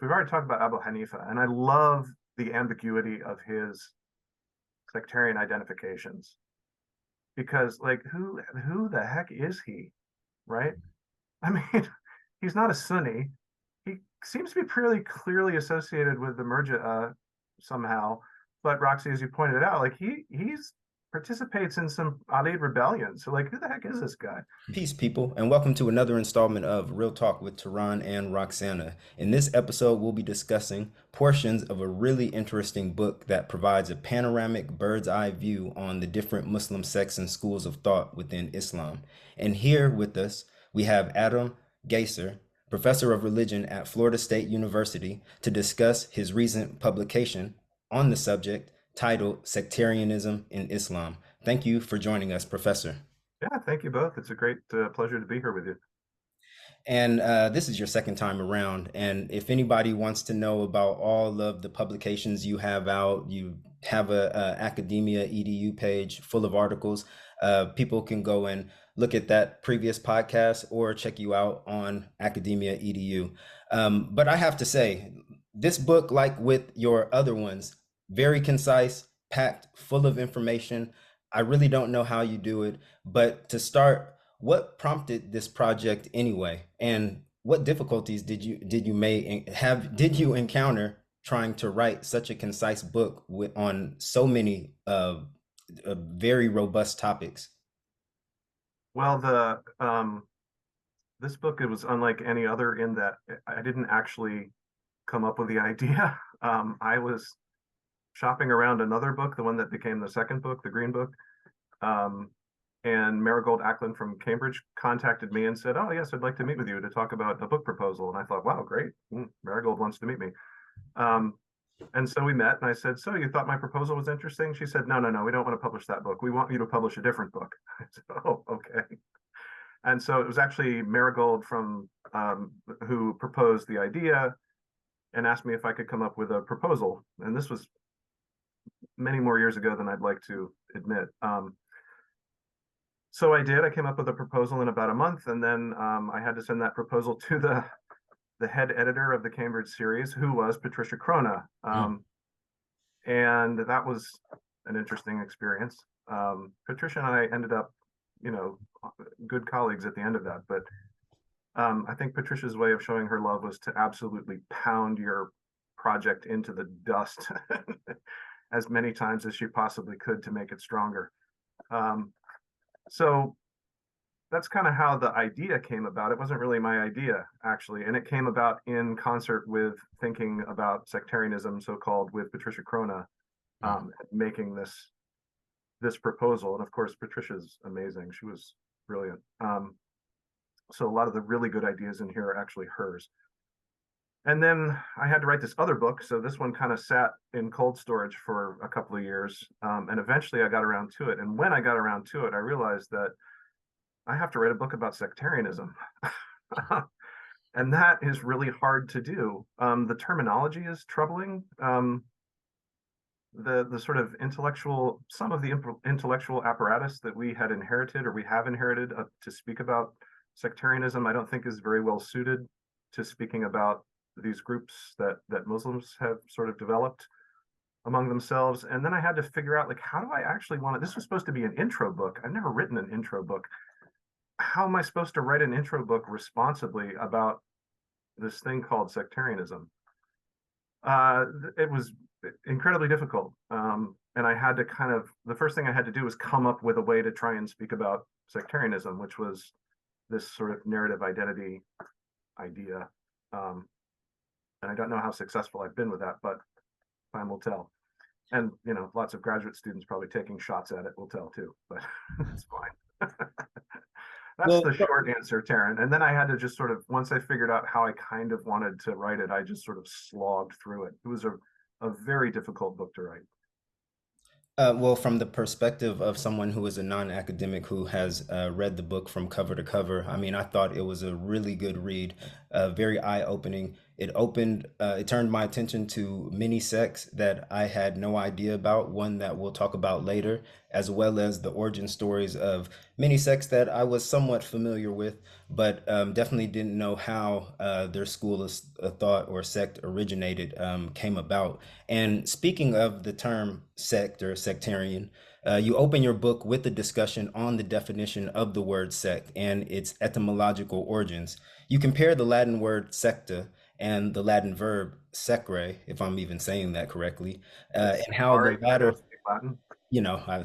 we've already talked about Abu Hanifa, and I love the ambiguity of his sectarian identifications because, like, who the heck is he, right? I mean, he's not a Sunni. He seems to be pretty clearly associated with the Murji'a somehow. But Roxy, as you pointed out, like he's participates in some Alid rebellion. So like, who the heck is this guy? Peace, people, and welcome to another installment of Real Talk with Tehran and Roxana. In this episode, we'll be discussing portions of a really interesting book that provides a panoramic bird's eye view on the different Muslim sects and schools of thought within Islam. And here with us, we have Adam Gaiser, professor of religion at Florida State University, to discuss his recent publication on the subject titled Sectarianism in Islam. Thank you for joining us, Professor. Yeah, thank you both. It's a great pleasure to be here with you. And this is your second time around. And if anybody wants to know about all of the publications you have out, you have a academia edu page full of articles. People can go and look at that previous podcast or check you out on academia edu. But I have to say, this book, like with your other ones, very concise, packed, full of information. I really don't know how you do it, but to start, what prompted this project anyway, and what difficulties did you encounter trying to write such a concise book on so many very robust topics? Well, the this book, it was unlike any other in that I didn't actually come up with the idea. I was shopping around another book, the one that became the second book, the Green Book. And Marigold Ackland from Cambridge contacted me and said, "Oh, yes, I'd like to meet with you to talk about a book proposal." And I thought, wow, great. Marigold wants to meet me. And so we met, and I said, "So you thought my proposal was interesting?" She said, "No, no, no, we don't want to publish that book. We want you to publish a different book." I said, "Oh, okay." And so it was actually Marigold from who proposed the idea and asked me if I could come up with a proposal. And this was many more years ago than I'd like to admit. So I did. I came up with a proposal in about a month, and then I had to send that proposal to the head editor of the Cambridge series, who was Patricia Crona. Mm. And that was an interesting experience. Patricia and I ended up, good colleagues at the end of that. But I think Patricia's way of showing her love was to absolutely pound your project into the dust as many times as she possibly could to make it stronger. So that's kind of how the idea came about. It wasn't really my idea, actually. And it came about in concert with thinking about sectarianism, so-called, with Patricia Crona, making this proposal. And of course, Patricia's amazing. She was brilliant. So a lot of the really good ideas in here are actually hers. And then I had to write this other book. So this one kind of sat in cold storage for a couple of years. And eventually I got around to it. And when I got around to it, I realized that I have to write a book about sectarianism. And that is really hard to do. The terminology is troubling. The sort of intellectual, some of the intellectual apparatus that we had inherited or we have inherited to speak about sectarianism, I don't think is very well suited to speaking about these groups that Muslims have sort of developed among themselves. And then I had to figure out, like, how do I actually want to, this was supposed to be an intro book. I've never written an intro book. How am I supposed to write an intro book responsibly about this thing called sectarianism? It was incredibly difficult. And I had to the first thing I had to do was come up with a way to try and speak about sectarianism, which was this sort of narrative identity idea. And I don't know how successful I've been with that, but time will tell. And, lots of graduate students probably taking shots at it will tell too, but it's fine. That's Well, the short answer, Taryn. And then I had to just sort of, once I figured out how I kind of wanted to write it, I just sort of slogged through it. It was a very difficult book to write. well, from the perspective of someone who is a non-academic who has read the book from cover to cover, I mean, I thought it was a really good read, very eye-opening. It turned my attention to many sects that I had no idea about, one that we'll talk about later, as well as the origin stories of many sects that I was somewhat familiar with, but definitely didn't know how their school of thought or sect originated, came about. And speaking of the term sect or sectarian, you open your book with a discussion on the definition of the word sect and its etymological origins. You compare the Latin word secta and the Latin verb secre, if I'm even saying that correctly, It's and how the sorry, I latter, don't speak Latin. you know,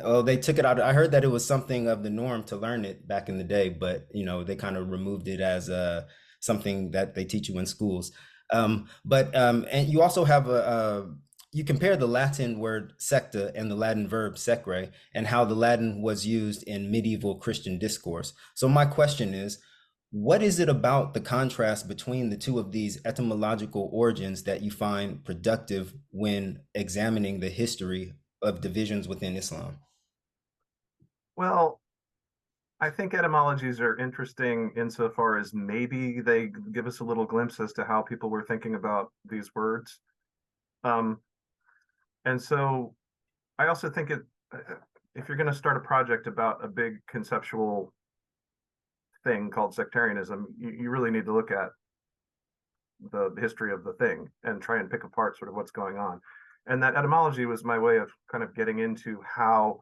oh, they took it out. I heard that it was something of the norm to learn it back in the day, but they kind of removed it as something that they teach you in schools. And you also have you compare the Latin word secta and the Latin verb secre and how the Latin was used in medieval Christian discourse. So my question is, what is it about the contrast between the two of these etymological origins that you find productive when examining the history of divisions within Islam? Well, I think etymologies are interesting insofar as maybe they give us a little glimpse as to how people were thinking about these words. Um, and so I also think if you're going to start a project about a big conceptual thing called sectarianism, you really need to look at the history of the thing and try and pick apart sort of what's going on. And that etymology was my way of kind of getting into how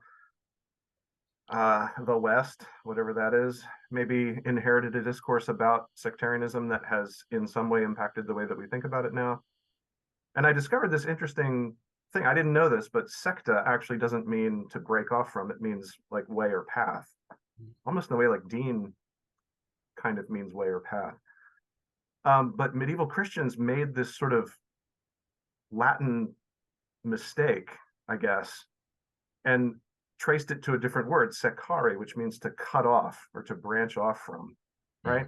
the West, whatever that is, maybe inherited a discourse about sectarianism that has in some way impacted the way that we think about it now. And I discovered this interesting thing. I didn't know this, but secta actually doesn't mean to break off from. It means like way or path, almost in the way like Dean kind of means way or path. But medieval Christians made this sort of Latin mistake, I guess, and traced it to a different word, secare, which means to cut off or to branch off from, right?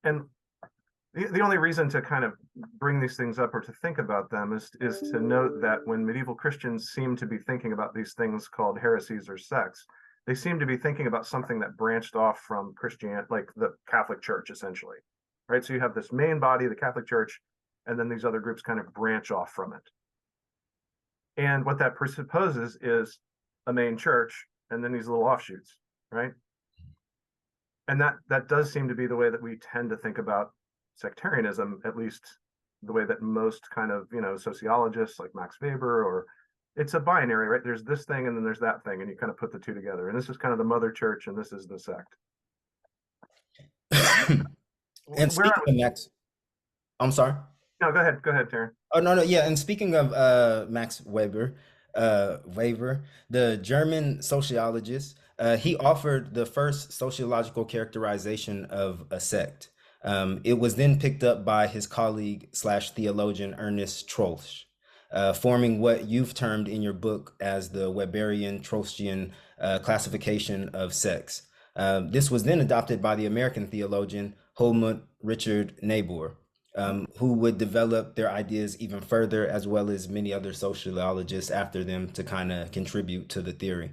And the only reason to kind of bring these things up or to think about them is to note that when medieval Christians seem to be thinking about these things called heresies or sects, they seem to be thinking about something that branched off from Christianity, like the Catholic Church, essentially, right? So you have this main body, the Catholic Church, and then these other groups kind of branch off from it. And what that presupposes is a main church and then these little offshoots, right? And that does seem to be the way that we tend to think about sectarianism, at least the way that most kind of sociologists like Max Weber, or it's a binary, right? There's this thing and then there's that thing, and you kind of put the two together. And this is kind of the mother church, and this is the sect. And Where speaking of Max, I'm sorry. no, go ahead, Taryn. Oh, no, no, yeah. And speaking of Max Weber, the German sociologist, he offered the first sociological characterization of a sect. It was then picked up by his colleague slash theologian Ernest Troeltsch, forming what you've termed in your book as the Weberian Troeltschian classification of sects. This was then adopted by the American theologian Helmut Richard Niebuhr, who would develop their ideas even further, as well as many other sociologists after them to kind of contribute to the theory.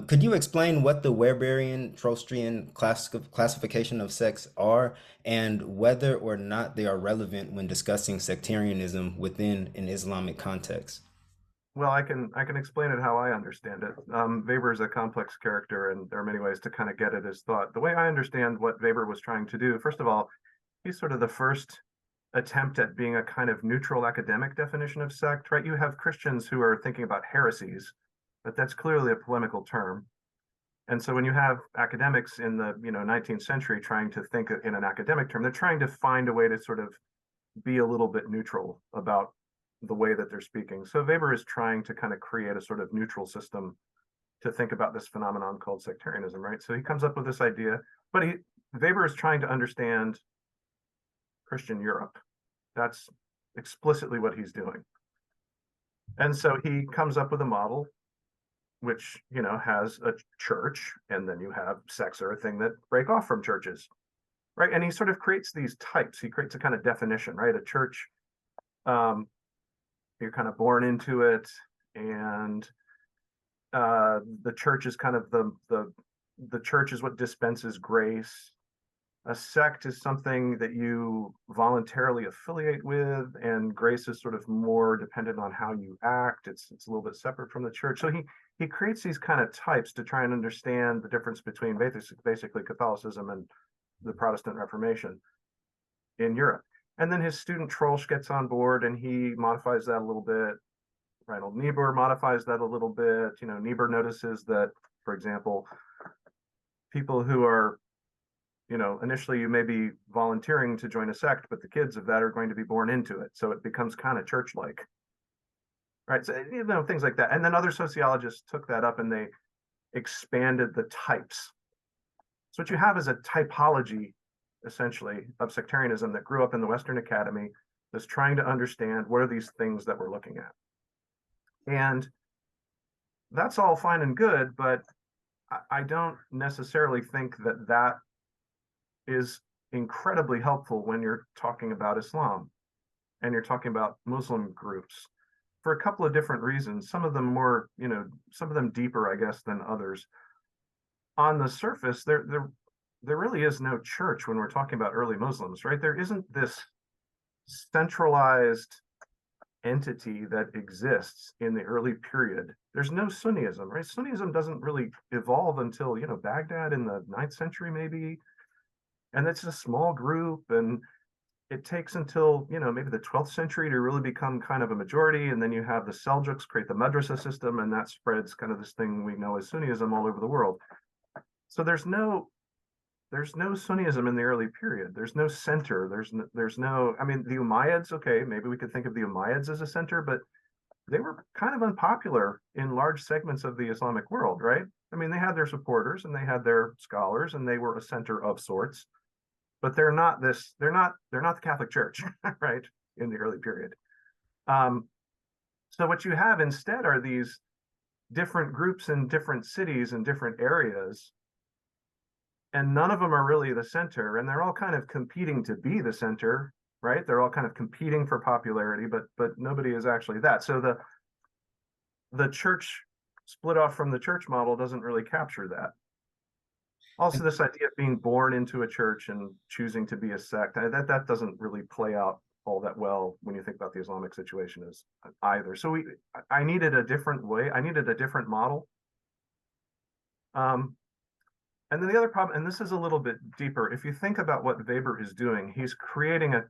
Could you explain what the Weberian Troeltschian classification of sects are, and whether or not they are relevant when discussing sectarianism within an Islamic context? Well, I can explain it how I understand it. Weber is a complex character, and there are many ways to kind of get at his thought. The way I understand what Weber was trying to do, first of all, he's sort of the first attempt at being a kind of neutral academic definition of sect, right? You have Christians who are thinking about heresies, but that's clearly a polemical term. And so when you have academics in the 19th century trying to think in an academic term, they're trying to find a way to sort of be a little bit neutral about the way that they're speaking. So Weber is trying to kind of create a sort of neutral system to think about this phenomenon called sectarianism, right? So he comes up with this idea, but Weber is trying to understand Christian Europe. That's explicitly what he's doing. And so he comes up with a model which, has a church, and then you have sects are a thing that break off from churches, right? And he sort of creates these types. He creates a kind of definition, right? A church, you're kind of born into it, and the church is kind of the church is what dispenses grace. A sect is something that you voluntarily affiliate with, and grace is sort of more dependent on how you act. It's a little bit separate from the church. So he creates these kind of types to try and understand the difference between basically Catholicism and the Protestant Reformation in Europe. And then his student Troelsch gets on board and he modifies that a little bit. Reinhold Niebuhr modifies that a little bit. You know, Niebuhr notices that, for example, people who are, you know, initially you may be volunteering to join a sect, but the kids of that are going to be born into it. So it becomes kind of church-like, right? So, you know, things like that. And then other sociologists took that up and they expanded the types. So what you have is a typology, essentially, of sectarianism that grew up in the Western Academy that's trying to understand what are these things that we're looking at. And that's all fine and good, but I don't necessarily think that that is incredibly helpful when you're talking about Islam and you're talking about Muslim groups for a couple of different reasons. Some of them more, you know, some of them deeper, I guess, than others. On the surface, there really is no church when we're talking about early Muslims, right? There isn't this centralized entity that exists in the early period. There's no Sunniism, right? Sunniism doesn't really evolve until, you know, Baghdad in the 9th century, maybe. And it's a small group, and it takes until, you know, maybe the 12th century to really become kind of a majority. And then you have the Seljuks create the madrasa system, and that spreads kind of this thing we know as Sunniism all over the world. So there's no Sunniism in the early period. There's no center. There's no, I mean, the Umayyads, okay, maybe we could think of the Umayyads as a center, but they were kind of unpopular in large segments of the Islamic world, right? I mean, they had their supporters and they had their scholars and they were a center of sorts, but they're not the Catholic Church, right? In the early period. So what you have instead are these different groups in different cities and different areas, and none of them are really the center, and they're all kind of competing to be the center, right? They're all kind of competing for popularity, but nobody is actually that. So the church split off from the church model doesn't really capture that. Also, this idea of being born into a church and choosing to be a sect, that doesn't really play out all that well when you think about the Islamic situation as either. So I needed a different way. I needed a different model. And then the other problem, and this is a little bit deeper, if you think about what Weber is doing, he's creating a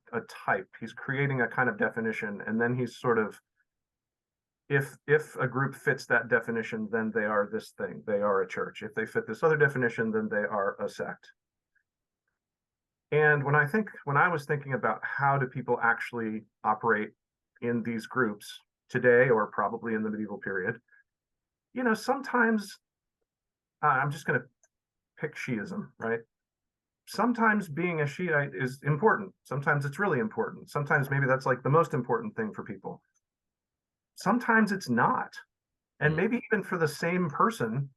type, he's creating a kind of definition, and then he's sort of, if a group fits that definition, then they are this thing, they are a church. If they fit this other definition, then they are a sect. And when I was thinking about how do people actually operate in these groups today, or probably in the medieval period, you know, sometimes I'm just going to pick Shiism, right? Sometimes being a Shiite is important. Sometimes it's really important. Sometimes maybe that's like the most important thing for people. Sometimes it's not. And maybe even for the same person,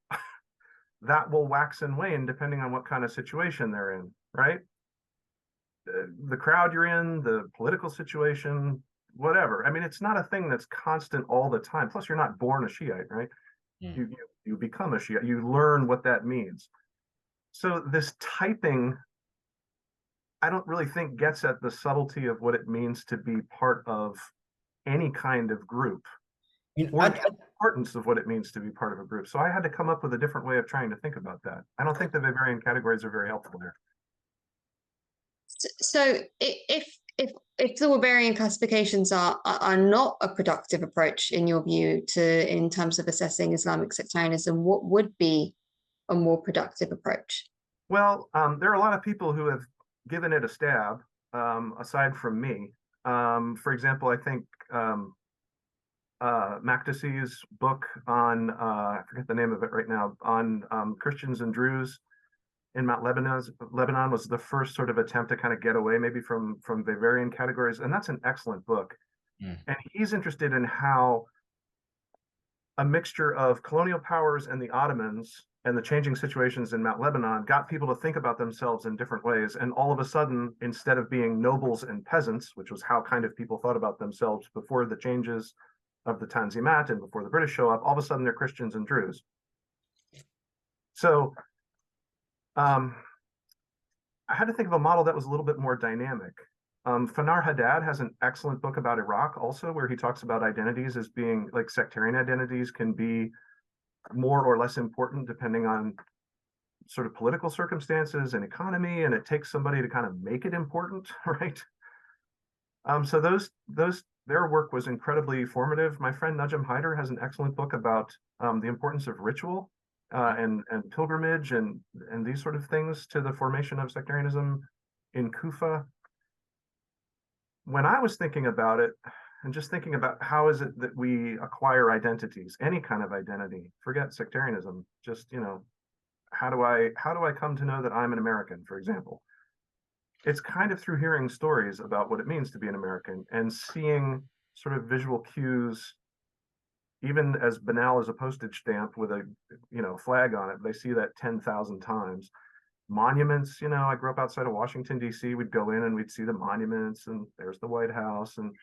that will wax and wane depending on what kind of situation they're in, right? The crowd you're in, the political situation, whatever. I mean, it's not a thing that's constant all the time. Plus, you're not born a Shiite, right? You become a Shiite. You learn what that means. So this typing, I don't really think gets at the subtlety of what it means to be part of any kind of group, or the importance of what it means to be part of a group. So I had to come up with a different way of trying to think about that. I don't think the Weberian categories are very helpful there. So if the Weberian classifications are not a productive approach in your view in terms of assessing Islamic sectarianism, what would be a more productive approach? Well, there are a lot of people who have given it a stab, aside from me. For example, I think Makdisi's book on, I forget the name of it right now, on Christians and Druze in Mount Lebanon was the first sort of attempt to kind of get away maybe from Weberian categories. And that's an excellent book. And he's interested in how a mixture of colonial powers and the Ottomans and the changing situations in Mount Lebanon got people to think about themselves in different ways. And all of a sudden, instead of being nobles and peasants, which was how kind of people thought about themselves before the changes of the Tanzimat and before the British show up, all of a sudden they're Christians and Druze. So I had to think of a model that was a little bit more dynamic. Fanar Haddad has an excellent book about Iraq also, where he talks about identities as being like sectarian identities can be more or less important depending on sort of political circumstances and economy, and it takes somebody to kind of make it important, right? So their work was incredibly formative. My friend Najm Haider has an excellent book about the importance of ritual and pilgrimage and these sort of things to the formation of sectarianism in Kufa. When I was thinking about it, and just thinking about how is it that we acquire identities, any kind of identity, forget sectarianism, just, you know, how do I come to know that I'm an American, for example? It's kind of through hearing stories about what it means to be an American and seeing sort of visual cues, even as banal as a postage stamp with a, you know, flag on it. They see that 10,000 times. Monuments, you know, I grew up outside of Washington, D.C. We'd go in and we'd see the monuments, and there's the White House, and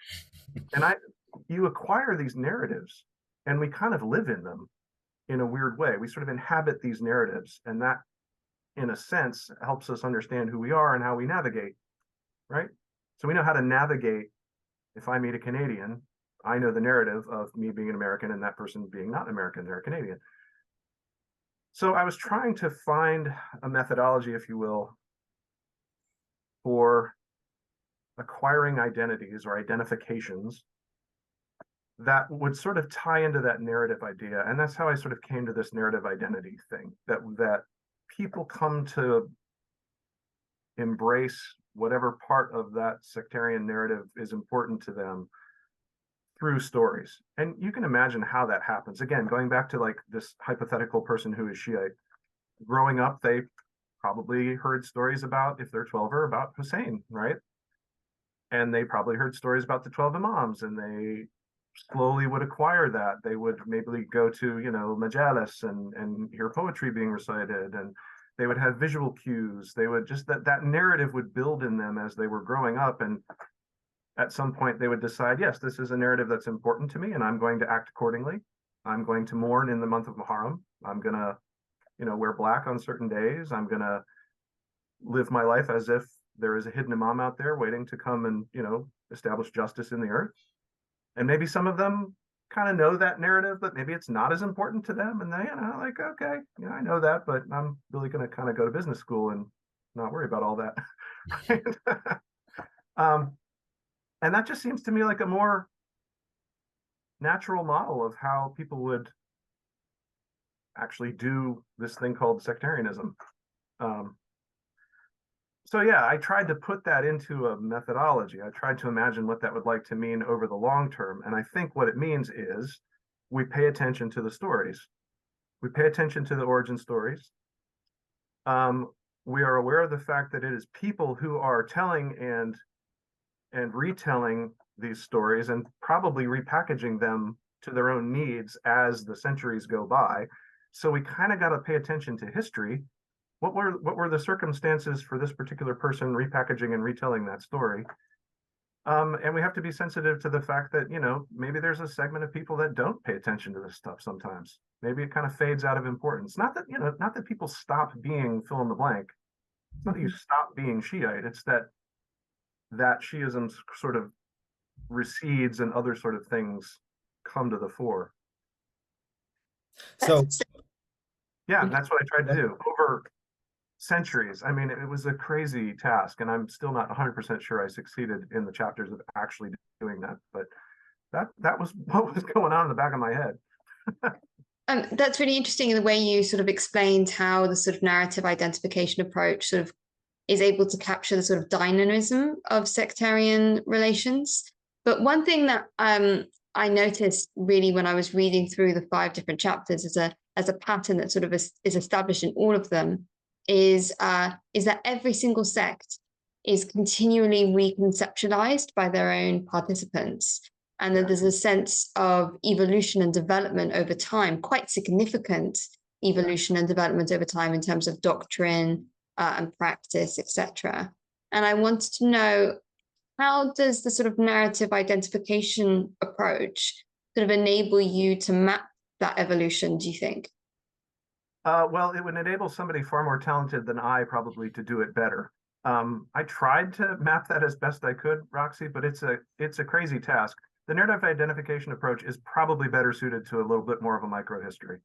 you acquire these narratives, and we kind of live in them in a weird way. We sort of inhabit these narratives, and that, in a sense, helps us understand who we are and how we navigate, right? So we know how to navigate. If I meet a Canadian, I know the narrative of me being an American and that person being not American, they're a Canadian. So I was trying to find a methodology, if you will, for acquiring identities or identifications that would sort of tie into that narrative idea. And that's how I sort of came to this narrative identity thing, that people come to embrace whatever part of that sectarian narrative is important to them through stories. And you can imagine how that happens. Again, going back to like this hypothetical person who is Shiite, growing up, they probably heard stories about, if they're 12, about Hussein, right? And they probably heard stories about the 12 Imams, and they slowly would acquire that. They would maybe go to, you know, majalis and hear poetry being recited, and they would have visual cues. They would just, that narrative would build in them as they were growing up. And at some point they would decide, yes, this is a narrative that's important to me, and I'm going to act accordingly. I'm going to mourn in the month of Muharram. I'm going to, you know, wear black on certain days. I'm going to live my life as if there is a hidden imam out there waiting to come and, you know, establish justice in the earth. And maybe some of them kind of know that narrative, but maybe it's not as important to them. And they, you know, like, okay, you know, I know that, but I'm really going to kind of go to business school and not worry about all that. And that just seems to me like a more natural model of how people would actually do this thing called sectarianism. So yeah, I tried to put that into a methodology. I tried to imagine what that would like to mean over the long term. And I think what it means is we pay attention to the stories. We pay attention to the origin stories. We are aware of the fact that it is people who are telling and retelling these stories and probably repackaging them to their own needs as the centuries go by. So we kind of got to pay attention to history. What were the circumstances for this particular person repackaging and retelling that story? And we have to be sensitive to the fact that, you know, maybe there's a segment of people that don't pay attention to this stuff sometimes. Maybe it kind of fades out of importance. Not that, you know, not that people stop being fill in the blank. It's not that you stop being Shiite. It's that Shiism sort of recedes and other sort of things come to the fore. So yeah, that's what I tried to do over centuries. I mean, it was a crazy task, and I'm still not 100% sure I succeeded in the chapters of actually doing that, but that was what was going on in the back of my head. That's really interesting in the way you sort of explained how the sort of narrative identification approach sort of is able to capture the sort of dynamism of sectarian relations. But one thing that I noticed really when I was reading through the 5 different chapters as a pattern that sort of is established in all of them is that every single sect is continually reconceptualized by their own participants. And that there's a sense of evolution and development over time, quite significant evolution and development over time in terms of doctrine and practice, etc. And I wanted to know, how does the sort of narrative identification approach sort of enable you to map that evolution, do you think? Well, it would enable somebody far more talented than I probably to do it better. I tried to map that as best I could, Roxy, but it's a crazy task. The narrative identification approach is probably better suited to a little bit more of a micro history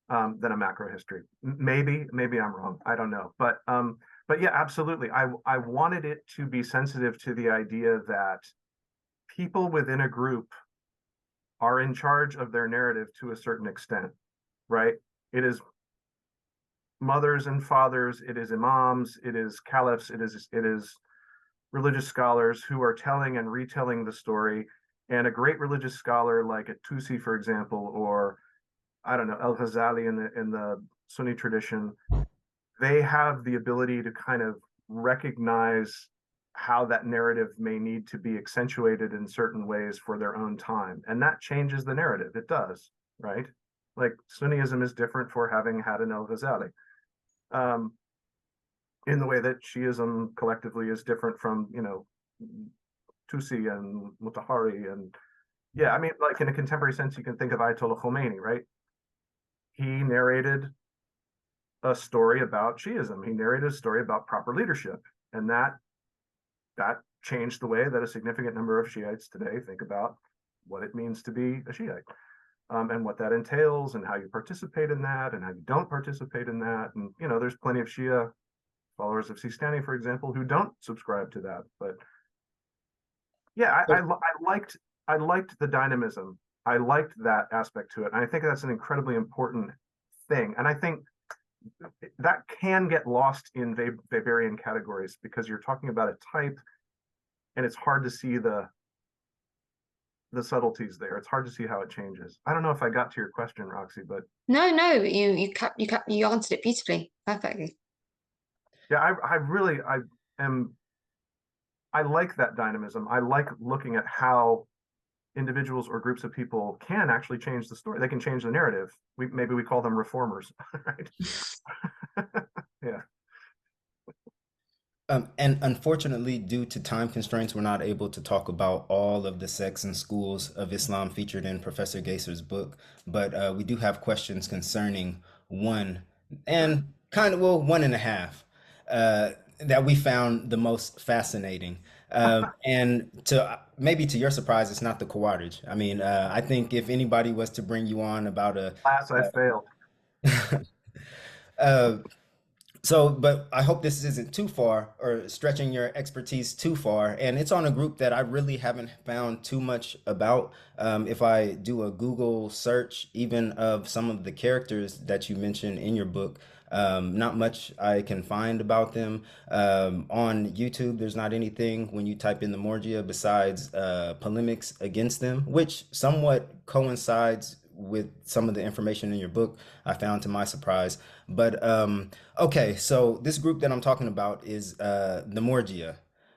than a macro history. Maybe I'm wrong. I don't know. But yeah, absolutely. I wanted it to be sensitive to the idea that people within a group are in charge of their narrative to a certain extent, right? It is mothers and fathers, it is imams, it is caliphs, it is religious scholars who are telling and retelling the story. And a great religious scholar like a Tusi, for example, or I don't know, Al-Ghazali in the Sunni tradition, they have the ability to kind of recognize how that narrative may need to be accentuated in certain ways for their own time. And that changes the narrative. It does, right? Like Sunniism is different for having had an Al-Ghazali. In the way that Shiism collectively is different from, Tusi and Mutahari. And yeah, I mean, like in a contemporary sense, you can think of Ayatollah Khomeini, right? He narrated a story about Shiism. He narrated a story about proper leadership. And that changed the way that a significant number of Shiites today think about what it means to be a Shiite. And what that entails and how you participate in that and how you don't participate in that. And, there's plenty of Shia followers of Sistani, for example, who don't subscribe to that. But yeah, I liked the dynamism. I liked that aspect to it. And I think that's an incredibly important thing. And I think that can get lost in Weberian categories because you're talking about a type and it's hard to see the subtleties there. It's hard to see how it changes. I don't know if I got to your question, Roxy, but No, you answered it beautifully, perfectly. yeah, I like that dynamism. I like looking at how individuals or groups of people can actually change the story. They can change the narrative. Maybe we call them reformers, right? Yeah. And unfortunately, due to time constraints, we're not able to talk about all of the sects and schools of Islam featured in Professor Gaiser's book, but we do have questions concerning one and kind of, well, one and a half that we found the most fascinating. And maybe to your surprise, it's not the Kawarij. I mean, I think if anybody was to bring you on about Class, I failed. uh, so, but I hope this isn't too far or stretching your expertise too far. And it's on a group that I really haven't found too much about. If I do a Google search, even of some of the characters that you mentioned in your book, not much I can find about them. On YouTube, there's not anything when you type in the Morgia besides polemics against them, which somewhat coincides with some of the information in your book, I found to my surprise. But okay, so this group that I'm talking about is the Morgia,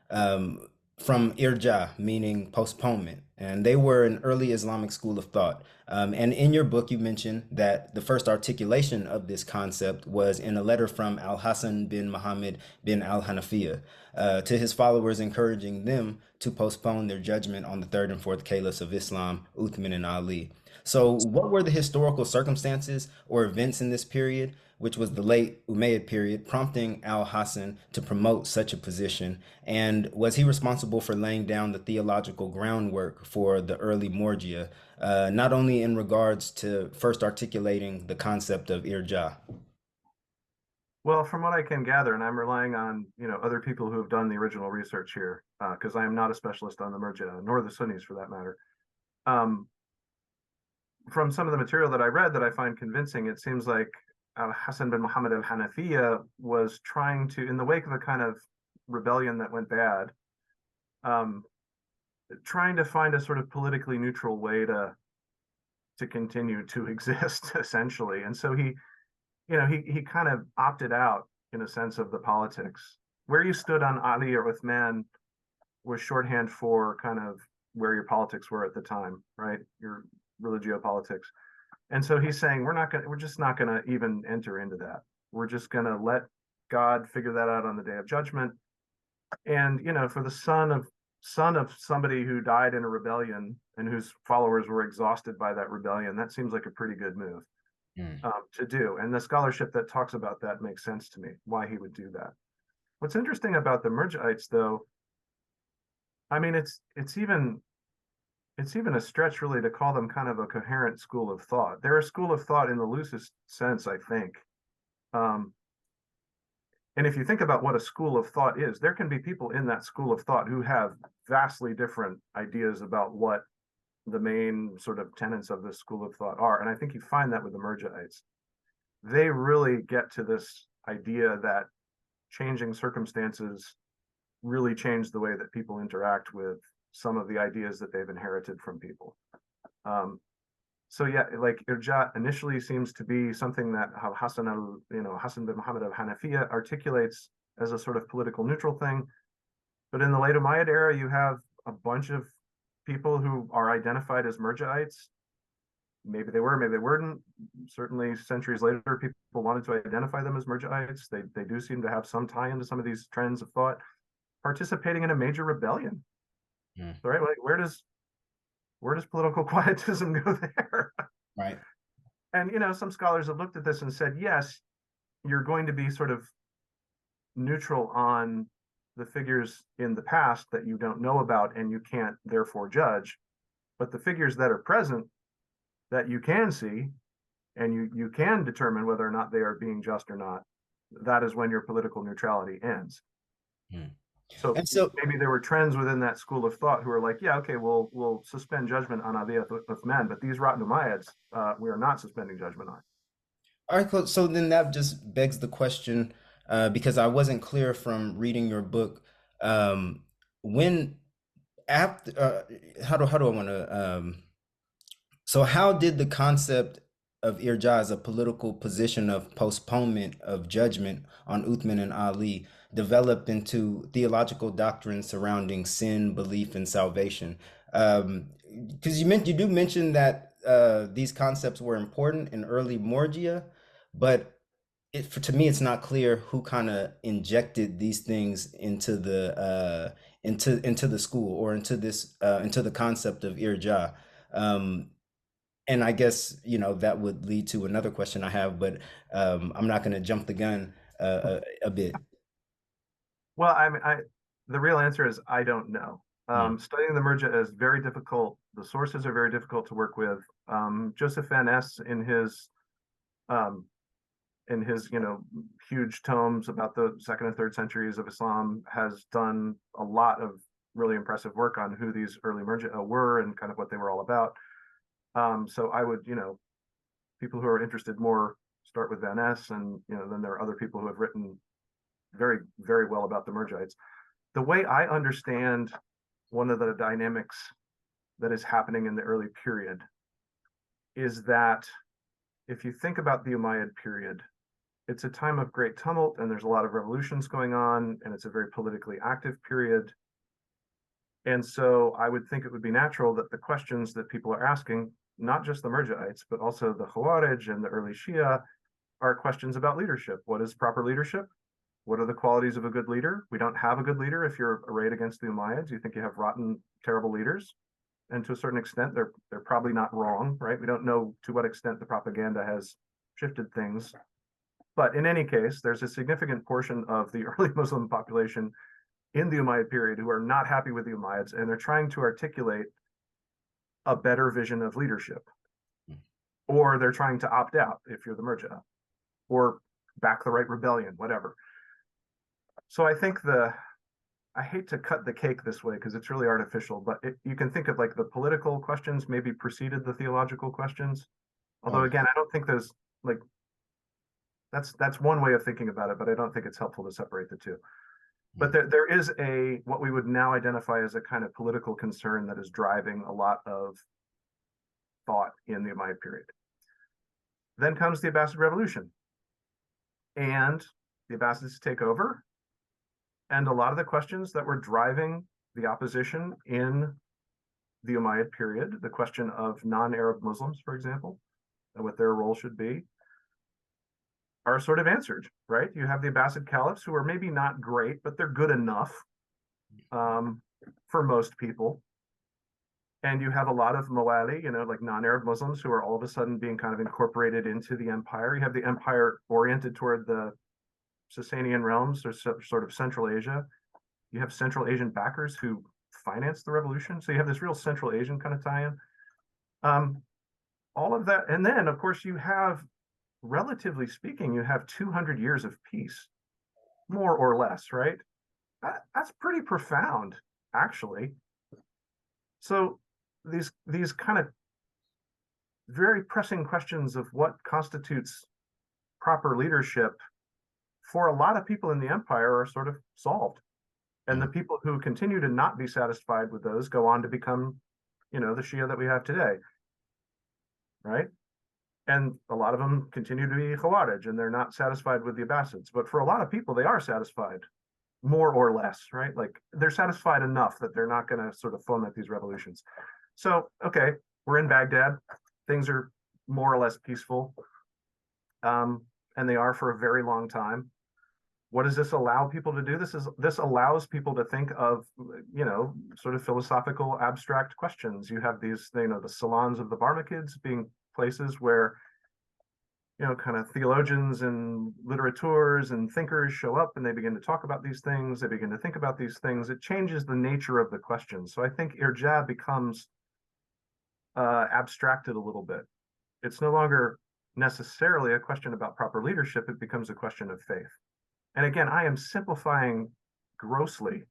from Irja, meaning postponement. And they were an early Islamic school of thought. And in your book, you mentioned that the first articulation of this concept was in a letter from Al Hassan bin Muhammad bin Al Hanafiya to his followers, encouraging them to postpone their judgment on the third and fourth caliphs of Islam, Uthman and Ali. So, what were the historical circumstances or events in this period, which was the late Umayyad period, prompting Al Hassan to promote such a position? And was he responsible for laying down the theological groundwork for the early Morgia, not only in regards to first articulating the concept of Irja? Well, from what I can gather, and I'm relying on, other people who have done the original research here, because I am not a specialist on the Murji'a, nor the Sunnis for that matter. From some of the material that I read that I find convincing, it seems like Hassan bin Muhammad al-Hanafiya was trying to, in the wake of a kind of rebellion that went bad, trying to find a sort of politically neutral way to continue to exist, essentially. And so he kind of opted out, in a sense, of the politics. Where you stood on Ali or Uthman was shorthand for kind of where your politics were at the time, right? Your religio-politics. And so he's saying, we're just not gonna even enter into that. We're just gonna let God figure that out on the day of judgment. And for the son of somebody who died in a rebellion and whose followers were exhausted by that rebellion, that seems like a pretty good move to do. And the scholarship that talks about that makes sense to me, why he would do that. What's interesting about the Murji'ites, though, I mean, it's even a stretch really to call them kind of a coherent school of thought. They're a school of thought in the loosest sense, I think. Um, and if you think about what a school of thought is, there can be people in that school of thought who have vastly different ideas about what the main sort of tenets of this school of thought are. And I think you find that with the Murji'ites. They really get to this idea that changing circumstances really change the way that people interact with some of the ideas that they've inherited from people. So yeah, like Irja initially seems to be something that Hassan bin Muhammad al Hanafiya articulates as a sort of political neutral thing. But in the late Umayyad era, you have a bunch of people who are identified as Murji'ites. Maybe they were, maybe they weren't. Certainly, centuries later, people wanted to identify them as Murji'ites. They do seem to have some tie into some of these trends of thought, participating in a major rebellion. Right? Like, where does political quietism go there? Right. And some scholars have looked at this and said, yes, you're going to be sort of neutral on the figures in the past that you don't know about and you can't therefore judge, but the figures that are present that you can see and you can determine whether or not they are being just or not, that is when your political neutrality ends. So maybe there were trends within that school of thought who are like, yeah, okay, we'll suspend judgment on Abi Uthman, but these rotten Umayyads, we are not suspending judgment on. All right, cool. So then that just begs the question, because I wasn't clear from reading your book, when after how do I want to so how did the concept of irja as a political position of postponement of judgment on Uthman and Ali develop into theological doctrines surrounding sin, belief, and salvation? Because you do mention that these concepts were important in early Morgia, but to me, it's not clear who kind of injected these things into the into the school or into this into the concept of irja. Um, and I guess that would lead to another question I have, but I'm not going to jump the gun a bit. Well, the real answer is I don't know. Studying the Murja is very difficult. The sources are very difficult to work with. Joseph Van Ness um, in his huge tomes about the second and third centuries of Islam has done a lot of really impressive work on who these early Murji'a were and kind of what they were all about. So I would, people who are interested more start with Van Ness, and then there are other people who have written very, very well about the Murji'ites. The way I understand one of the dynamics that is happening in the early period is that if you think about the Umayyad period, it's a time of great tumult and there's a lot of revolutions going on, and it's a very politically active period. And so I would think it would be natural that the questions that people are asking, not just the Murji'ites, but also the Khawarij and the early Shia, are questions about leadership. What is proper leadership? What are the qualities of a good leader? We don't have a good leader if you're arrayed against the Umayyads. You think you have rotten, terrible leaders. And to a certain extent, they're probably not wrong, right? We don't know to what extent the propaganda has shifted things. But in any case, there's a significant portion of the early Muslim population in the Umayyad period who are not happy with the Umayyads, and they're trying to articulate a better vision of leadership. Or they're trying to opt out if you're the Murji'a, or back the right rebellion, whatever. So I think I hate to cut the cake this way because it's really artificial, but you can think of like the political questions maybe preceded the theological questions. Although again, I don't think there's like, that's one way of thinking about it, but I don't think it's helpful to separate the two. But there is what we would now identify as a kind of political concern that is driving a lot of thought in the Umayyad period. Then comes the Abbasid Revolution, and the Abbasids take over, and a lot of the questions that were driving the opposition in the Umayyad period, the question of non-Arab Muslims, for example, and what their role should be, are sort of answered, right? You have the Abbasid caliphs who are maybe not great, but they're good enough for most people. And you have a lot of Mawali, like non-Arab Muslims who are all of a sudden being kind of incorporated into the empire. You have the empire oriented toward the Sasanian realms, or sort of Central Asia. You have Central Asian backers who financed the revolution. So you have this real Central Asian kind of tie-in. All of that. And then, of course, you have, relatively speaking, you have 200 years of peace, more or less, right? That's pretty profound, actually. So these kind of very pressing questions of what constitutes proper leadership for a lot of people in the empire are sort of solved. And the people who continue to not be satisfied with those go on to become, the Shia that we have today, right? And a lot of them continue to be Khawarij, and they're not satisfied with the Abbasids. But for a lot of people, they are satisfied, more or less, right? Like they're satisfied enough that they're not going to sort of foment these revolutions. So, okay, we're in Baghdad. Things are more or less peaceful, and they are for a very long time. What does this allow people to do? This allows people to think of, sort of philosophical, abstract questions. You have these, the salons of the Barmakids being places where, kind of theologians and literateurs and thinkers show up, and they begin to talk about these things. They begin to think about these things. It changes the nature of the question. So I think Irja becomes abstracted a little bit. It's no longer necessarily a question about proper leadership. It becomes a question of faith. And again, I am simplifying grossly,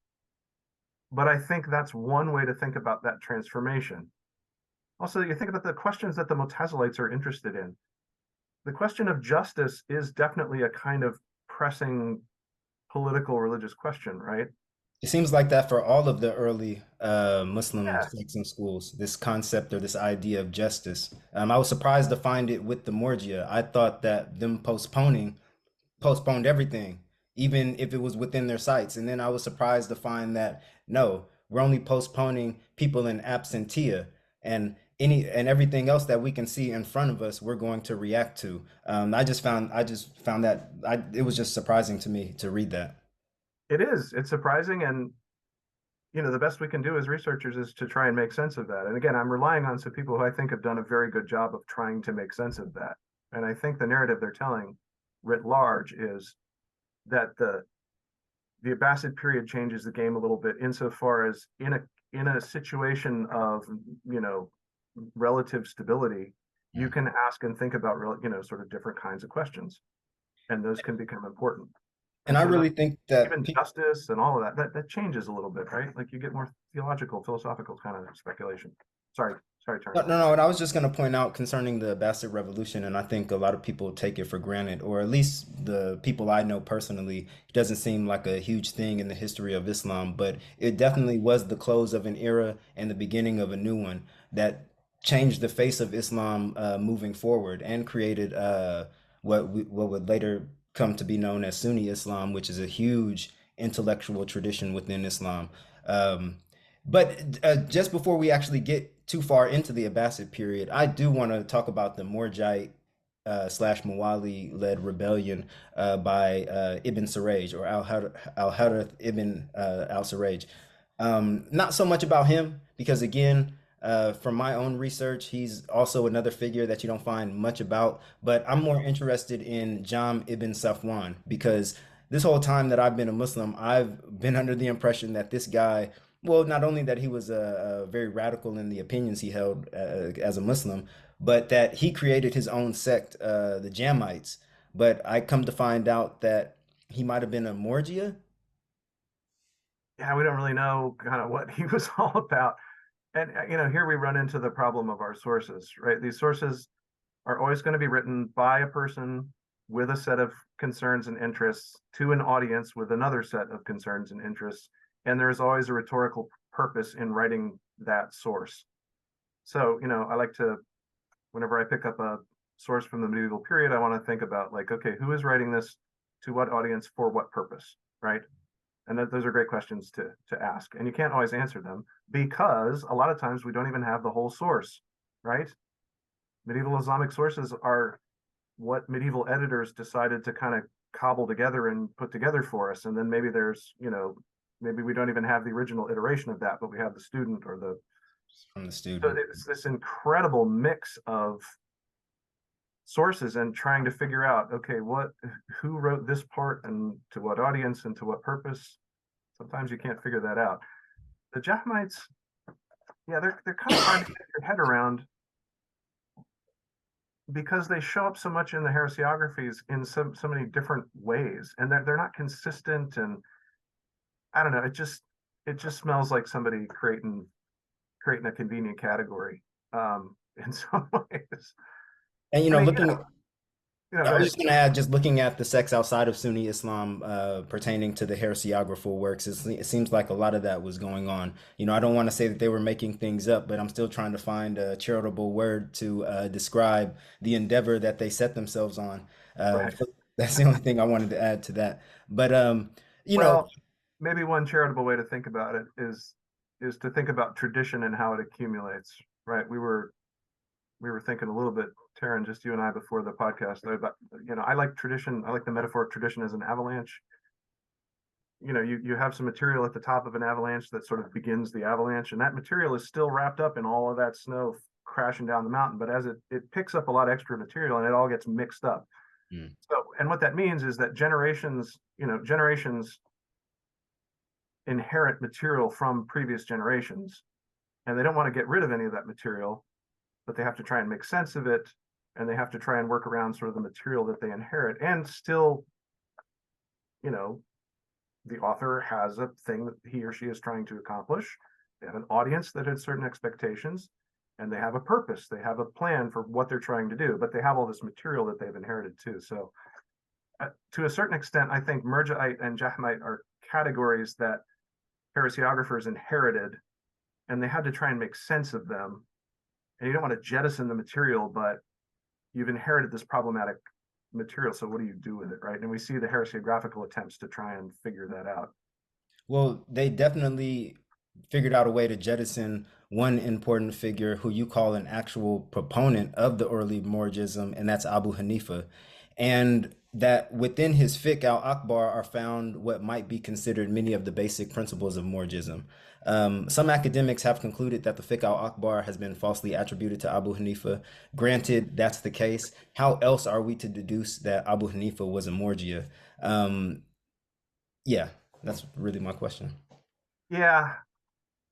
but I think that's one way to think about that transformation. Also, you think about the questions that the Mutazilites are interested in. The question of justice is definitely a kind of pressing political religious question, right? It seems like that for all of the early Muslim Yeah. sects and schools, this concept or this idea of justice. I was surprised to find it with the Morgia. I thought that them postponed everything, even if it was within their sights. And then I was surprised to find that no, we're only postponing people in absentia, and everything else that we can see in front of us, we're going to react to. I just found that it was just surprising to me to read that. It is. It's surprising, and the best we can do as researchers is to try and make sense of that. And again, I'm relying on some people who I think have done a very good job of trying to make sense of that. And I think the narrative they're telling, writ large, is that the Abbasid period changes the game a little bit insofar as in a situation of relative stability, you can ask and think about sort of different kinds of questions, and those can become important. And I so really think that even justice and all of that changes a little bit, right? Like you get more theological, philosophical kind of speculation. Sorry, Terry. no, and I was just going to point out concerning the Abbasid Revolution, and I think a lot of people take it for granted, or at least the people I know personally, it doesn't seem like a huge thing in the history of Islam, but it definitely was the close of an era and the beginning of a new one that changed the face of Islam moving forward and created what would later come to be known as Sunni Islam, which is a huge intellectual tradition within Islam. Um, but just before we actually get too far into the Abbasid period, I do want to talk about the Morjite slash Mawali led rebellion by Ibn Saraj, or Al Harith ibn al Saraj. Not so much about him, because again, from my own research, he's also another figure that you don't find much about. But I'm more interested in Jam ibn Safwan, because this whole time that I've been a Muslim, I've been under the impression that this guy, well, not only that he was very radical in the opinions he held as a Muslim, but that he created his own sect, the Jamites. But I come to find out that he might have been a Morgia. Yeah, we don't really know kind of what he was all about. And here we run into the problem of our sources, right? These sources are always going to be written by a person with a set of concerns and interests to an audience with another set of concerns and interests. And there's always a rhetorical purpose in writing that source. So, I like to, whenever I pick up a source from the medieval period, I want to think about like, okay, who is writing this, to what audience, for what purpose, right? And those are great questions to ask. And you can't always answer them because a lot of times we don't even have the whole source, right? Medieval Islamic sources are what medieval editors decided to kind of cobble together and put together for us. And then maybe there's, maybe we don't even have the original iteration of that, but we have the student or the From the student. So it's this incredible mix of sources and trying to figure out, okay, who wrote this part and to what audience and to what purpose. Sometimes you can't figure that out. The Jahmites, yeah, they're kind of hard to get your head around because they show up so much in the heresiographies in so many different ways, and they're not consistent, and I don't know, it just smells like somebody creating a convenient category in some ways. And, I mean, looking, go I was ahead. just going to add, just looking at the sects outside of Sunni Islam pertaining to the heresiographical works, it seems like a lot of that was going on. I don't want to say that they were making things up, but I'm still trying to find a charitable word to describe the endeavor that they set themselves on. Right. That's the only thing I wanted to add to that. But, Well, maybe one charitable way to think about it is to think about tradition and how it accumulates, right? We were thinking a little bit, Taryn, just you and I before the podcast, about, I like tradition. I like the metaphor of tradition as an avalanche. You have some material at the top of an avalanche that sort of begins the avalanche, and that material is still wrapped up in all of that snow crashing down the mountain. But as it picks up a lot of extra material and it all gets mixed up. So, and what that means is that generations inherit material from previous generations, and they don't want to get rid of any of that material, but they have to try and make sense of it, and they have to try and work around sort of the material that they inherit. And still, the author has a thing that he or she is trying to accomplish. They have an audience that has certain expectations, and they have a purpose. They have a plan for what they're trying to do, but they have all this material that they've inherited too. So to a certain extent, I think Murji'ite and Jahmite are categories that heresiographers inherited, and they had to try and make sense of them. And you don't want to jettison the material, but you've inherited this problematic material. So what do you do with it, right? And we see the heresiographical attempts to try and figure that out. Well, they definitely figured out a way to jettison one important figure who you call an actual proponent of the early Morgism, and that's Abu Hanifa. And that within his fiqh al-Akbar are found what might be considered many of the basic principles of Morgism. Some academics have concluded that the fiqh al-Akbar has been falsely attributed to Abu Hanifa. Granted, that's the case. How else are we to deduce that Abu Hanifa was a Morgia? Yeah, that's really my question. Yeah,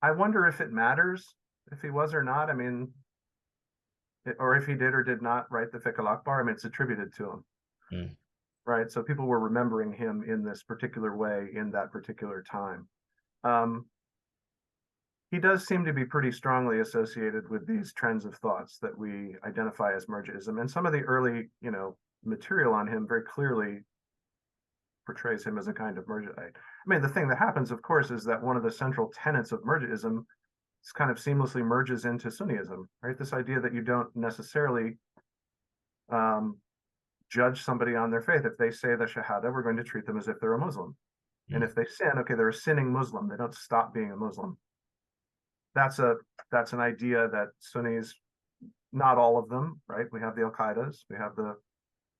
I wonder if it matters if he was or not. I mean, or if he did or did not write the Fiqh al-Akbar. I mean, it's attributed to him, right? So people were remembering him in this particular way in that particular time. He does seem to be pretty strongly associated with these trends of thoughts that we identify as Murji'ism, and some of the early, material on him very clearly portrays him as a kind of Murji'ite. I mean, the thing that happens, of course, is that one of the central tenets of Murji'ism is kind of seamlessly merges into Sunniism, right? This idea that you don't necessarily judge somebody on their faith. If they say the Shahada, we're going to treat them as if they're a Muslim. And if they sin, okay, they're a sinning Muslim. They don't stop being a Muslim. That's an idea that Sunnis, not all of them, right? We have the Al-Qaedas, we have the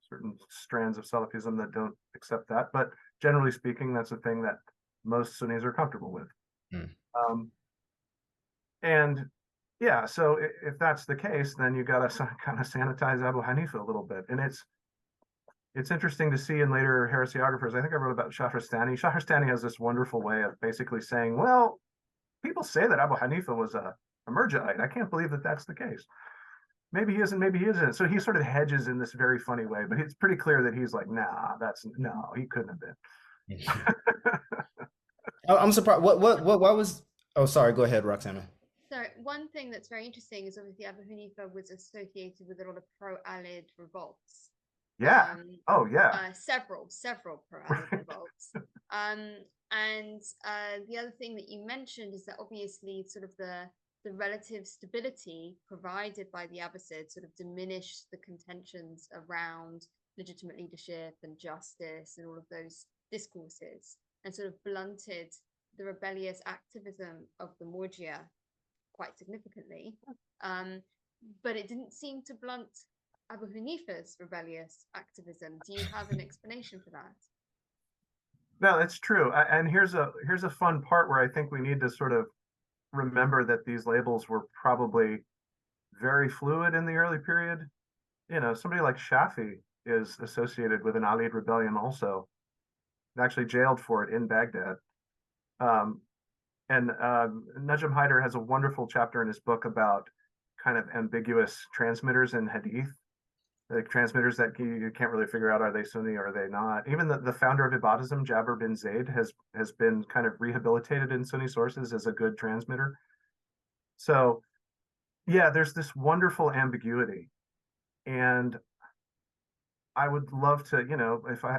certain strands of Salafism that don't accept that, but generally speaking, that's a thing that most Sunnis are comfortable with. And yeah, so if that's the case, then you got to kind of sanitize Abu Hanifa a little bit. And it's interesting to see in later heresiographers. I think I wrote about Shahrastani. Shahrastani has this wonderful way of basically saying, well, people say that Abu Hanifa was a Murji'ite. I can't believe that that's the case. Maybe he isn't, maybe he isn't. So he sort of hedges in this very funny way, but it's pretty clear that he's like, no, he couldn't have been. I'm surprised. What was, oh, sorry, go ahead, Roxana. So one thing that's very interesting is obviously Abu Hanifa was associated with a lot of pro-Alid revolts. Yeah. Oh, yeah. Several pro-Alid revolts. And the other thing that you mentioned is that obviously sort of the relative stability provided by the Abbasids sort of diminished the contentions around legitimate leadership and justice and all of those discourses, and sort of blunted the rebellious activism of the Morgia quite significantly. But it didn't seem to blunt Abu Hanifa's rebellious activism. Do you have an explanation for that? No, it's true. And here's a fun part where I think we need to sort of remember that these labels were probably very fluid in the early period. somebody like Shafi is associated with an Alid rebellion also, actually jailed for it in Baghdad. And Najm Haider has a wonderful chapter in his book about kind of ambiguous transmitters in Hadith, like transmitters that you can't really figure out, are they Sunni or are they not? Even the founder of Ibadism, Jabir bin Zayd, has been kind of rehabilitated in Sunni sources as a good transmitter. So yeah, there's this wonderful ambiguity. And I would love to,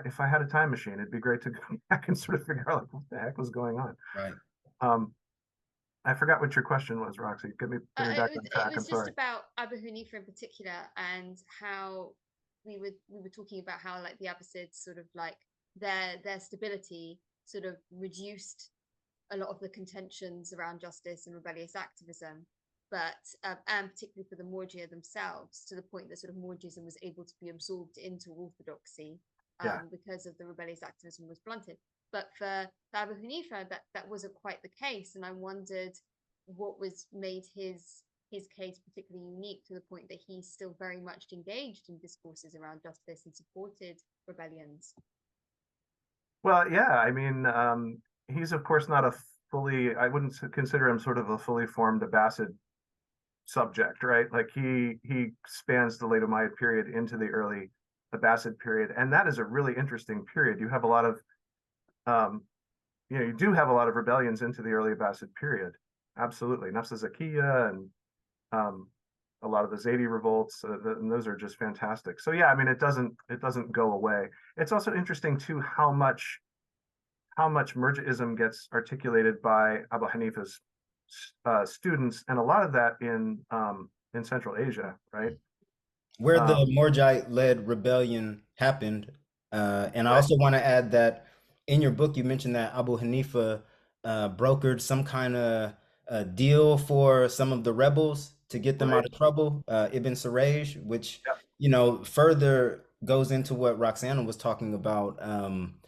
if I had a time machine, it'd be great to go back and sort of figure out like what the heck was going on. Right. I forgot what your question was, Roxy. Get me back on track. It was I'm just sorry. about Abu Hanifa in particular, and how we were talking about how like the Abbasids sort of like their stability sort of reduced a lot of the contentions around justice and rebellious activism, but and particularly for the Morgia themselves, to the point that sort of Morgism was able to be absorbed into orthodoxy because of the rebellious activism was blunted. But for Abu Hanifa, that wasn't quite the case, and I wondered what was made his case particularly unique to the point that he's still very much engaged in discourses around justice and supported rebellions. Well, yeah, I mean, he's of course not I wouldn't consider him sort of a fully formed Abbasid subject, right? Like he spans the late Umayyad period into the early Abbasid period, and that is a really interesting period. You have a lot of you do have a lot of rebellions into the early Abbasid period. Absolutely. Nafs Zakiya and a lot of the Zaydi revolts, and those are just fantastic. So yeah, I mean, it doesn't go away. It's also interesting too how much Murji'ism gets articulated by Abu Hanifa's students, and a lot of that in Central Asia, right? Where the Morjite-led rebellion happened. And I Right. also want to add that in your book, you mentioned that Abu Hanifa brokered some kind of deal for some of the rebels to get them Right. out of trouble, Ibn Saraj, which, Yep. further goes into what Roxana was talking about,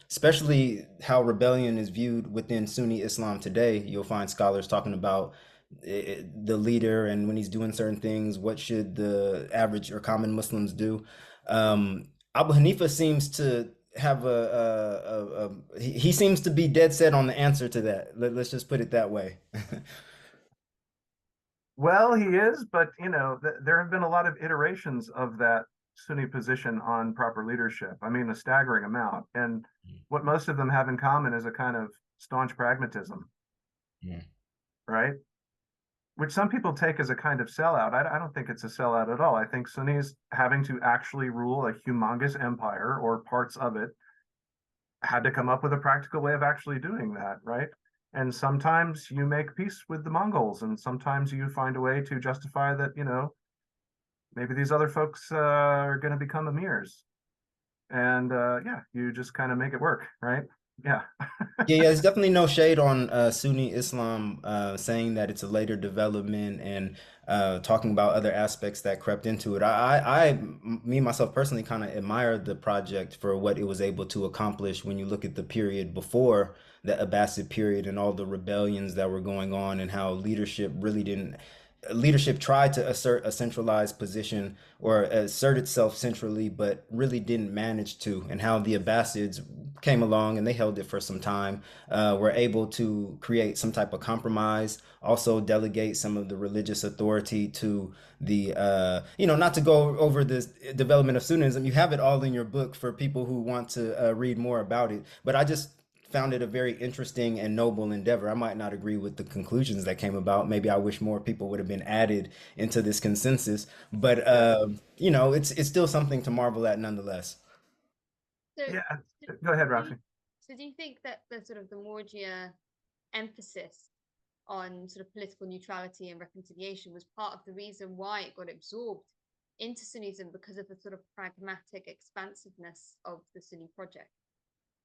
especially how rebellion is viewed within Sunni Islam today. You'll find scholars talking about the leader, and when he's doing certain things, what should the average or common Muslims do? Abu Hanifa seems to have he seems to be dead set on the answer to that. Let's just put it that way. Well, he is, but there have been a lot of iterations of that Sunni position on proper leadership. I mean, a staggering amount. And what most of them have in common is a kind of staunch pragmatism, Yeah. right? Which some people take as a kind of sellout. I don't think it's a sellout at all. I think Sunnis having to actually rule a humongous empire or parts of it had to come up with a practical way of actually doing that, right? And sometimes you make peace with the Mongols, and sometimes you find a way to justify that, maybe these other folks are going to become emirs. And yeah, you just kind of make it work, right? Yeah. Yeah, there's definitely no shade on Sunni Islam saying that it's a later development and talking about other aspects that crept into it. Me myself personally kind of admire the project for what it was able to accomplish when you look at the period before the Abbasid period and all the rebellions that were going on and how leadership tried to assert a centralized position or assert itself centrally, but really didn't manage to, and how the Abbasids came along and they held it for some time, were able to create some type of compromise, also delegate some of the religious authority to the, not to go over this development of Sunnism. You have it all in your book for people who want to read more about it. But I just found it a very interesting and noble endeavor. I might not agree with the conclusions that came about. Maybe I wish more people would have been added into this consensus. But it's still something to marvel at nonetheless. So, Yeah. Go ahead, Roxy. So do you think that the sort of the Morgia emphasis on sort of political neutrality and reconciliation was part of the reason why it got absorbed into Sunnism, because of the sort of pragmatic expansiveness of the Sunni project?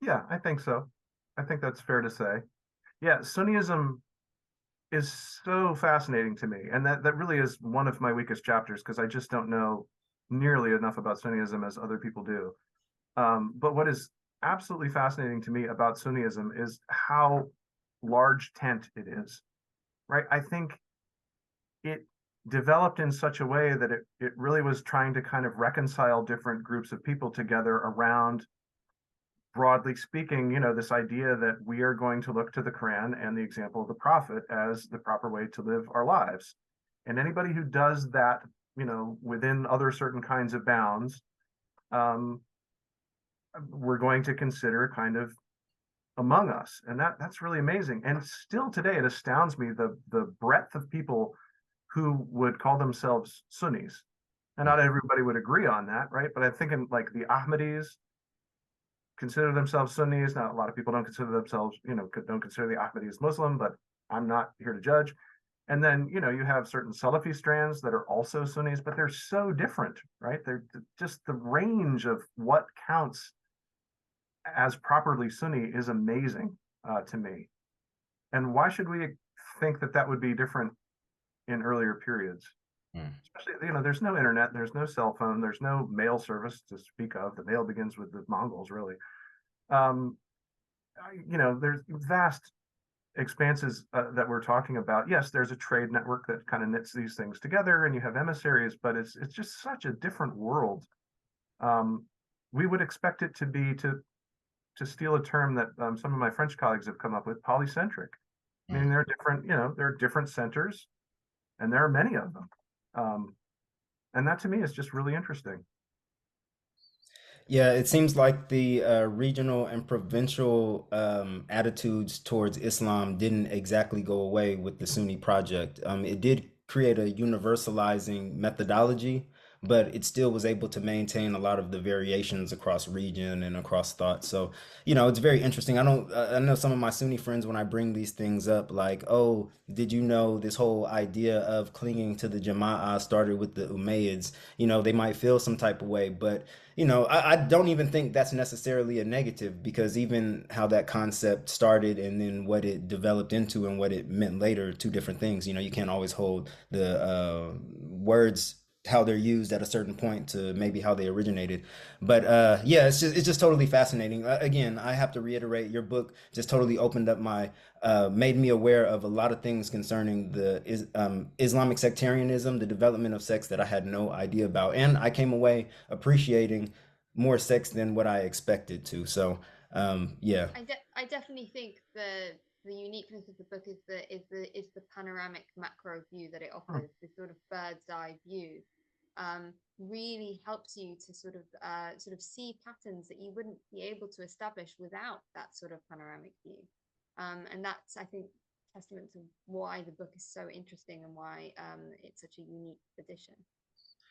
Yeah, I think so. I think that's fair to say. Yeah, Sunnism is so fascinating to me, and that really is one of my weakest chapters because I just don't know nearly enough about Sunnism as other people do. But what is absolutely fascinating to me about Sunnism is how large tent it is, right? I think it developed in such a way that it really was trying to kind of reconcile different groups of people together around, broadly speaking, this idea that we are going to look to the Quran and the example of the Prophet as the proper way to live our lives. And anybody who does that, within other certain kinds of bounds, we're going to consider kind of among us. And that's really amazing. And still today, it astounds me the breadth of people who would call themselves Sunnis. And not everybody would agree on that, right? But I'm thinking like the Ahmadis consider themselves Sunnis. Now, a lot of people don't consider themselves, don't consider the Ahmadis Muslim, but I'm not here to judge. And then, you have certain Salafi strands that are also Sunnis, but they're so different, right? They're just the range of what counts as properly Sunni is amazing to me. And why should we think that that would be different in earlier periods? Especially, there's no internet, there's no cell phone, there's no mail service to speak of. The mail begins with the Mongols, really. There's vast expanses that we're talking about. Yes, there's a trade network that kind of knits these things together, and you have emissaries, but it's just such a different world. We would expect it to be, to steal a term that some of my French colleagues have come up with, polycentric. Meaning there are different, there are different centers, and there are many of them. And that to me is just really interesting. Yeah, it seems like the regional and provincial attitudes towards Islam didn't exactly go away with the Sunni project. It did create a universalizing methodology, but it still was able to maintain a lot of the variations across region and across thought. So, it's very interesting. I know some of my Sunni friends, when I bring these things up, like, oh, did you know this whole idea of clinging to the Jama'ah started with the Umayyads? They might feel some type of way, but I don't even think that's necessarily a negative, because even how that concept started and then what it developed into and what it meant later, two different things. You can't always hold the words how they're used at a certain point to maybe how they originated. But yeah, it's just totally fascinating. Again, I have to reiterate, your book just totally opened up made me aware of a lot of things concerning the Islamic sectarianism, the development of sects that I had no idea about, and I came away appreciating more sects than what I expected to. So yeah. I definitely think the uniqueness of the book is the panoramic macro view that it offers. The sort of bird's eye view really helps you to sort of see patterns that you wouldn't be able to establish without that sort of panoramic view. And that's, I think, testament to why the book is so interesting and why it's such a unique edition.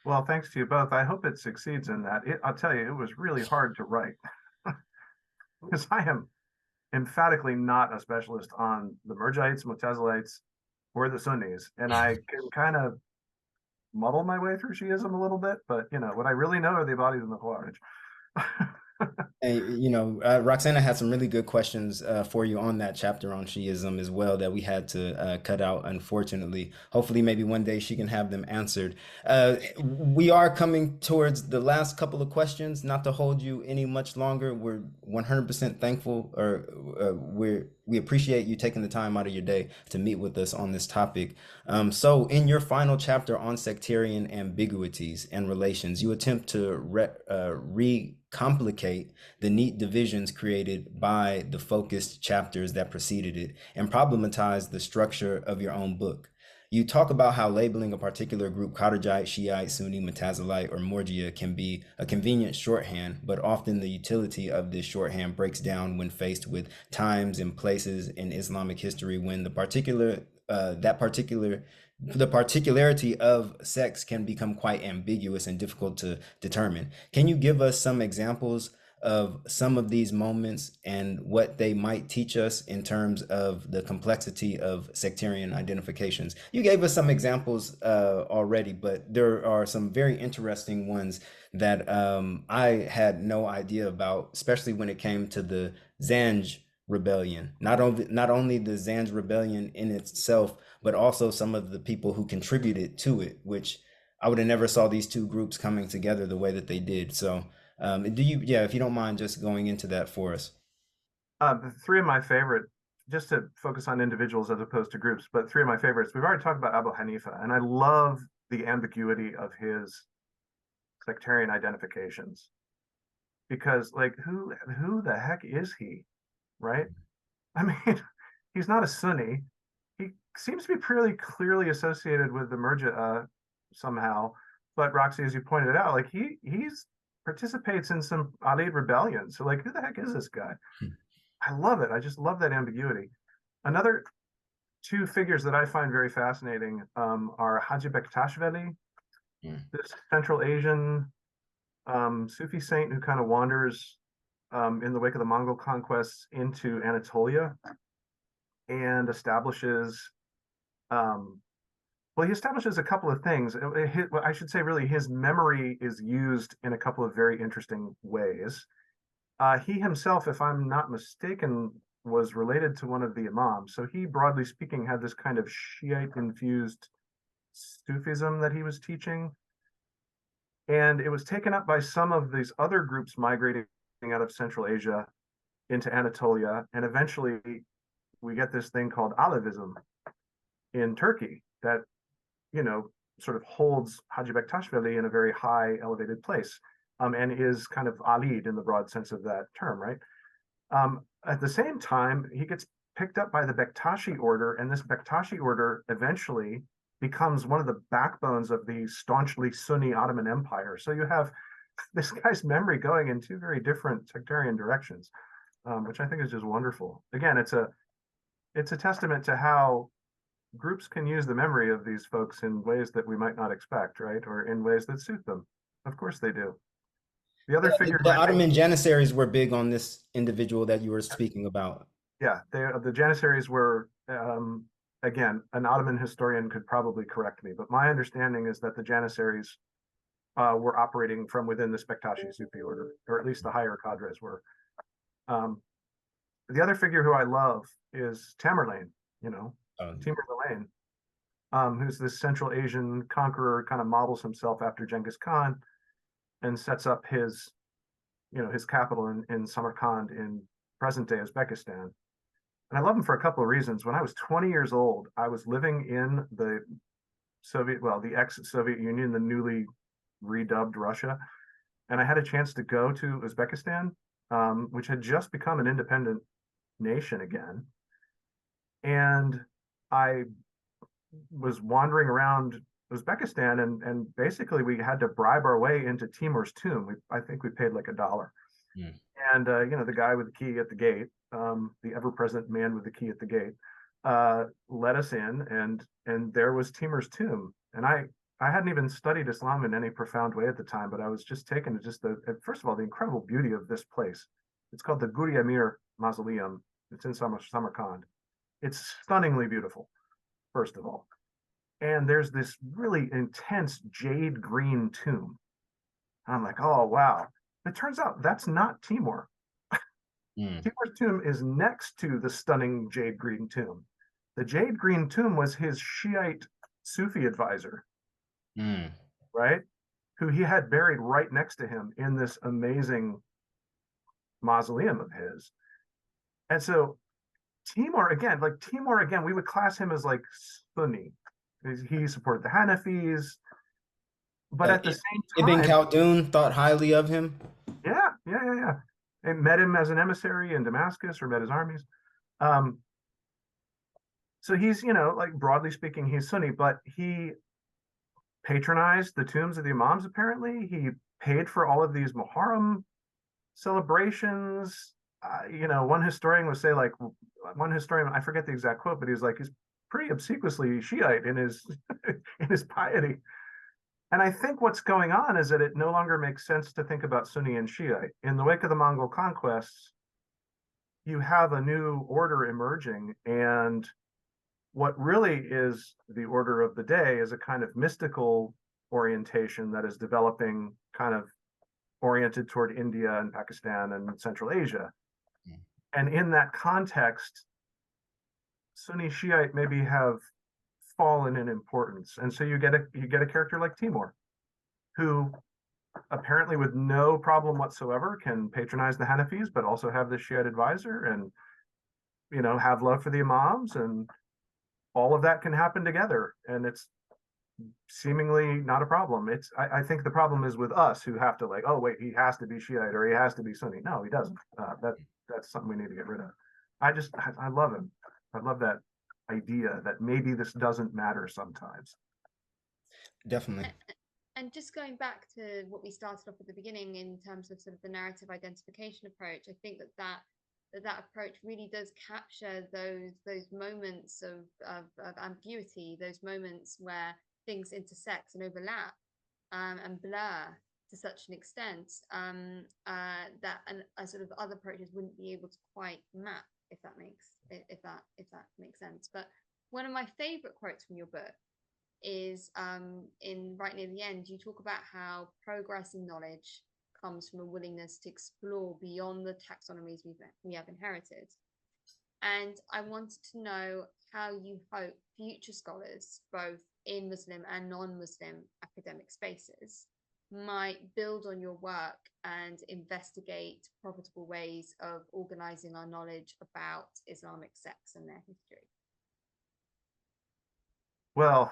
Well, thanks to you both. I hope it succeeds in that. I'll tell you, it was really hard to write because I am emphatically not a specialist on the Murjites, Mutazilites, or the Sunnis, and I can kind of muddle my way through Shiism a little bit, but what I really know are the Ibadis and the Khawarij. And Roxana had some really good questions for you on that chapter on Shiism as well that we had to cut out, unfortunately. Hopefully, maybe one day she can have them answered. We are coming towards the last couple of questions. Not to hold you any much longer, we're 100% thankful, or we appreciate you taking the time out of your day to meet with us on this topic. So, in your final chapter on sectarian ambiguities and relations, you attempt to recomplicate the neat divisions created by the focused chapters that preceded it and problematize the structure of your own book. You talk about how labeling a particular group Kharijite, Shiite, Sunni, Mutazilite, or Murjia can be a convenient shorthand, but often the utility of this shorthand breaks down when faced with times and places in Islamic history when the particularity of sects can become quite ambiguous and difficult to determine. Can you give us some examples of some of these moments and what they might teach us in terms of the complexity of sectarian identifications? You gave us some examples already, but there are some very interesting ones that I had no idea about, especially when it came to the Zanj rebellion. Not only the Zanj rebellion in itself, but also some of the people who contributed to it, which I would have never saw these two groups coming together the way that they did. So if you don't mind just going into that for us. The three of my favorite just to focus on individuals as opposed to groups, but three of my favorites. We've already talked about Abu Hanifa, and I love the ambiguity of his sectarian identifications, because like who the heck is he, right? I mean, he's not a Sunni. He seems to be pretty clearly associated with the Murji'a somehow, but Roxy, as you pointed out, like he's participates in some Ali rebellion. So like, who the heck is this guy? I love it. I just love that ambiguity. Another two figures that I find very fascinating are Hajibek Tashveli, this Central Asian Sufi saint who kind of wanders in the wake of the Mongol conquests into Anatolia and establishes, well, he establishes a couple of things. I should say, really, his memory is used in a couple of very interesting ways. He himself, if I'm not mistaken, was related to one of the imams. So he, broadly speaking, had this kind of Shiite-infused Sufism that he was teaching. And it was taken up by some of these other groups migrating out of Central Asia into Anatolia. And eventually we get this thing called Alevism in Turkey that, you know, sort of holds Hajibek Tashveli in a very high elevated place, and is kind of Ali'd in the broad sense of that term, right? At the same time, he gets picked up by the Bektashi order, and this Bektashi order eventually becomes one of the backbones of the staunchly Sunni Ottoman Empire. So you have this guy's memory going in two very different sectarian directions, which I think is just wonderful. Again, it's a testament to how groups can use the memory of these folks in ways that we might not expect, right? Or in ways that suit them. Of course they do. The other figure, the Ottoman Janissaries were big on this individual that you were speaking about. Yeah, the Janissaries were, again, an Ottoman historian could probably correct me, but my understanding is that the Janissaries were operating from within the Bektashi Sufi order, or at least the higher cadres were. The other figure who I love is Tamerlane, you know, Timur Lane, who's this Central Asian conqueror, kind of models himself after Genghis Khan and sets up his, you know, his capital in Samarkand in present-day Uzbekistan. And I love him for a couple of reasons. When I was 20 years old, I was living in the the ex-Soviet Union, the newly redubbed Russia, and I had a chance to go to Uzbekistan, which had just become an independent nation again. And I was wandering around Uzbekistan, and basically we had to bribe our way into Timur's tomb. I think we paid like $1. Yeah. And you know, the guy with the key at the gate, the ever-present man with the key at the gate, let us in, and there was Timur's tomb. And I hadn't even studied Islam in any profound way at the time, but I was just taken to just first of all, the incredible beauty of this place. It's called the Guri Amir Mausoleum. It's in Samarkand. It's stunningly beautiful, first of all. And there's this really intense jade green tomb. And I'm like, oh, wow. It turns out that's not Timur. Timur's tomb is next to the stunning jade green tomb. The jade green tomb was his Shiite Sufi advisor, right? Who he had buried right next to him in this amazing mausoleum of his. And so Timur, again, we would class him as like Sunni. He supported the Hanafis, but at the same time, Ibn Khaldun thought highly of him. Yeah. And met him as an emissary in Damascus, or met his armies. So he's, you know, like broadly speaking, he's Sunni, but he patronized the tombs of the imams. Apparently, he paid for all of these Muharram celebrations. You know, one historian, I forget the exact quote, but he's like, he's pretty obsequiously Shiite in his in his piety. And I think what's going on is that it no longer makes sense to think about Sunni and Shiite. In the wake of the Mongol conquests, you have a new order emerging, and what really is the order of the day is a kind of mystical orientation that is developing, kind of oriented toward India and Pakistan and Central Asia. And in that context, Sunni Shiite maybe have fallen in importance. And so you get a character like Timur, who apparently with no problem whatsoever can patronize the Hanafis, but also have the Shiite advisor. And have love for the imams, and all of that can happen together, and it's seemingly not a problem. I think the problem is with us, who have to like, oh wait, he has to be Shiite or he has to be Sunni. No, he doesn't. That's something we need to get rid of. I love him. I love that idea that maybe this doesn't matter sometimes. Definitely. And just going back to what we started off at the beginning in terms of sort of the narrative identification approach, I think that approach really does capture those moments of ambiguity, those moments where things intersect and overlap and blur to such an extent that a sort of other approaches wouldn't be able to quite map, if that makes sense. But one of my favorite quotes from your book is in right near the end, you talk about how progress in knowledge comes from a willingness to explore beyond the taxonomies we have inherited. And I wanted to know how you hope future scholars, both in Muslim and non-Muslim academic spaces, might build on your work and investigate profitable ways of organizing our knowledge about Islamic sects and their history. Well,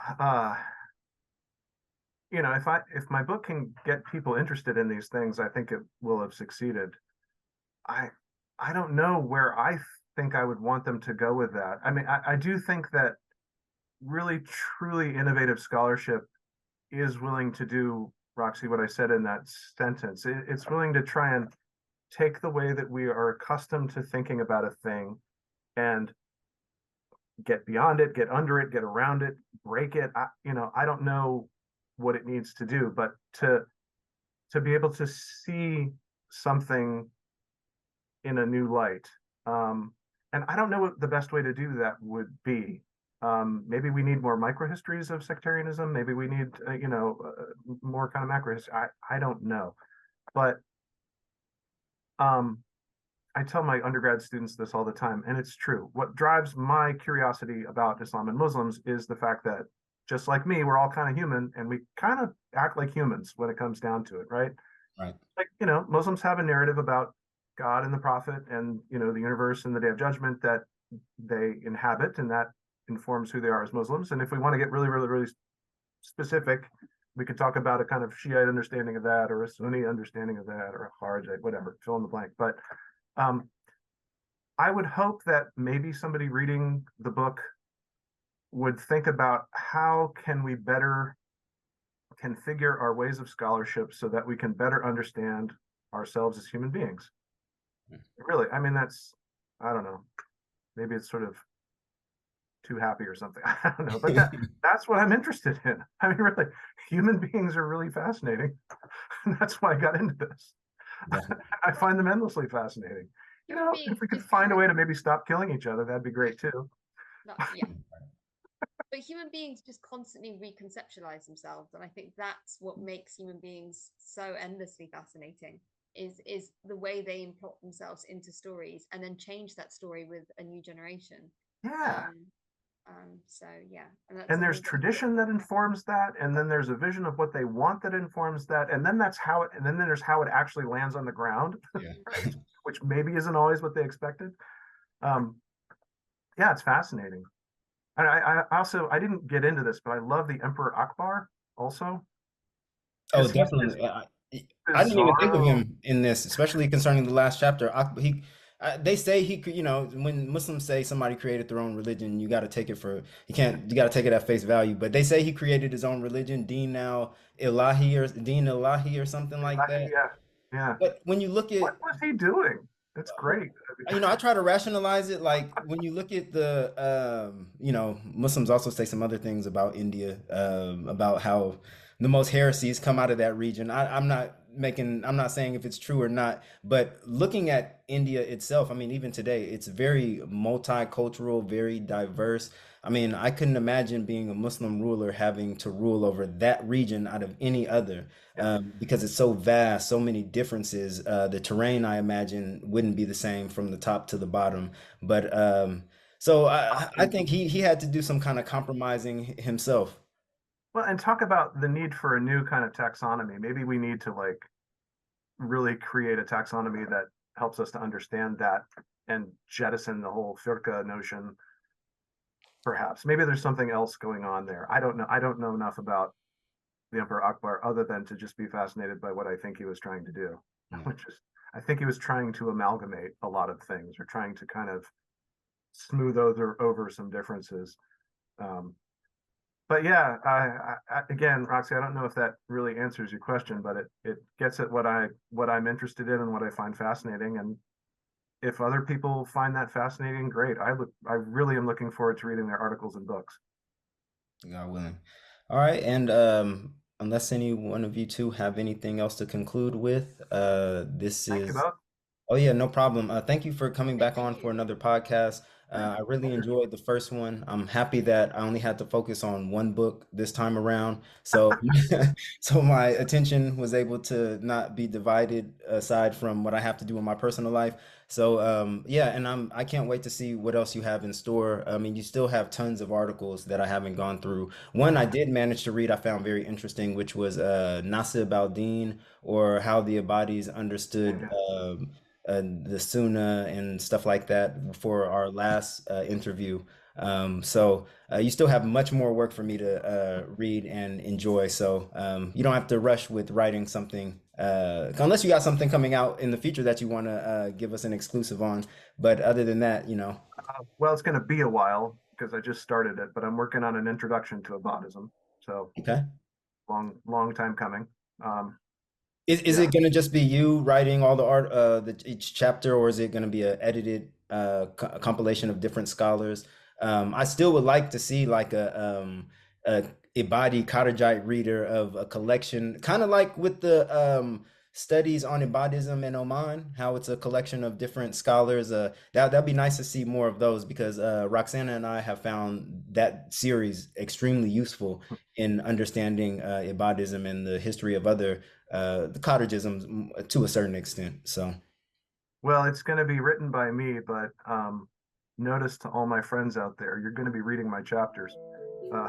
if my book can get people interested in these things, I think it will have succeeded. I don't know where I think I would want them to go with that. I mean, I do think that really truly innovative scholarship is willing to do, Roxy, what I said in that sentence. It's willing to try and take the way that we are accustomed to thinking about a thing and get beyond it, get under it, get around it, break it. I don't know what it needs to do, but to be able to see something in a new light. And I don't know what the best way to do that would be. Maybe we need more microhistories of sectarianism. Maybe we need, more kind of macro history. I don't know, but I tell my undergrad students this all the time, and it's true. What drives my curiosity about Islam and Muslims is the fact that, just like me, we're all kind of human, and we kind of act like humans when it comes down to it, right? Right. Like, Muslims have a narrative about God and the Prophet and, the universe and the Day of Judgment that they inhabit, and that informs who they are as Muslims. And if we want to get really, really, really specific, we could talk about a kind of Shiite understanding of that, or a Sunni understanding of that, or a Harjite, whatever, fill in the blank. But I would hope that maybe somebody reading the book would think about how can we better configure our ways of scholarship so that we can better understand ourselves as human beings. Really, I mean, I don't know, maybe it's sort of too happy or something. I don't know, but that's what I'm interested in. I mean, really, human beings are really fascinating. And that's why I got into this. I find them endlessly fascinating. If we could find a way to maybe stop killing each other, that'd be great too. Yeah. But human beings just constantly reconceptualize themselves, and I think that's what makes human beings so endlessly fascinating. Is the way they import themselves into stories and then change that story with a new generation. Yeah. So yeah, and there's tradition that informs that, and then there's a vision of what they want that informs that, and then there's how it actually lands on the ground. Yeah. Right? Which maybe isn't always what they expected. Yeah, it's fascinating. And I didn't get into this, but I love the Emperor Akbar also. Oh, definitely. I didn't even think of him in this, especially concerning the last chapter. They say he could, when Muslims say somebody created their own religion, you got to take it at face value. But they say he created his own religion, Deen Ilahi or something like that. Yeah. But when you look at what was he doing? That's great. I try to rationalize it. Like when you look at the, Muslims also say some other things about India, about how the most heresies come out of that region. I'm not saying if it's true or not, but looking at India itself, I mean, even today, it's very multicultural, very diverse. I mean, I couldn't imagine being a Muslim ruler having to rule over that region out of any other, because it's so vast, so many differences. The terrain, I imagine, wouldn't be the same from the top to the bottom. But so I think he had to do some kind of compromising himself. Well, and talk about the need for a new kind of taxonomy. Maybe we need to really create a taxonomy that helps us to understand that and jettison the whole firqa notion. Perhaps maybe there's something else going on there. I don't know. I don't know enough about the Emperor Akbar other than to just be fascinated by what I think he was trying to do, Yeah. which is I think he was trying to amalgamate a lot of things or trying to kind of smooth over some differences. Um, but yeah, again, Roxy, I don't know if that really answers your question, but it gets at what I'm interested in and what I find fascinating. And if other people find that fascinating, great. I really am looking forward to reading their articles and books. God willing. All right, and unless any one of you two have anything else to conclude with, this Thank you is. both. Oh yeah, no problem. Thank you for coming back Thank on for you. another podcast. Yeah, I really pleasure. enjoyed the first one. I'm happy that I only had to focus on one book this time around. So, so my attention was able to not be divided aside from what I have to do in my personal life. So, yeah, and I can't wait to see what else you have in store. I mean, you still have tons of articles that I haven't gone through. One I did manage to read, I found very interesting, which was Nasib al-Din, or How the Abadis Understood Yeah. the Sunnah and stuff like that for our last interview. So you still have much more work for me to read and enjoy. So you don't have to rush with writing something unless you got something coming out in the future that you want to give us an exclusive on. But other than that, you know. Well, it's going to be a while because I just started it, but I'm working on an introduction to Abadism. So Okay. long time coming. Um, Is yeah. it gonna just be you writing all the art, each chapter, or is it gonna be a edited a compilation of different scholars? I still would like to see like a Ibadi Kharijite reader of a collection, kind of like with the studies on Ibadism in Oman, how it's a collection of different scholars. That'd be nice to see more of those because Roxana and I have found that series extremely useful in understanding Ibadism and the history of other the cottagism to a certain extent. So, Well, it's going to be written by me, but notice to all my friends out there, you're going to be reading my chapters. Uh,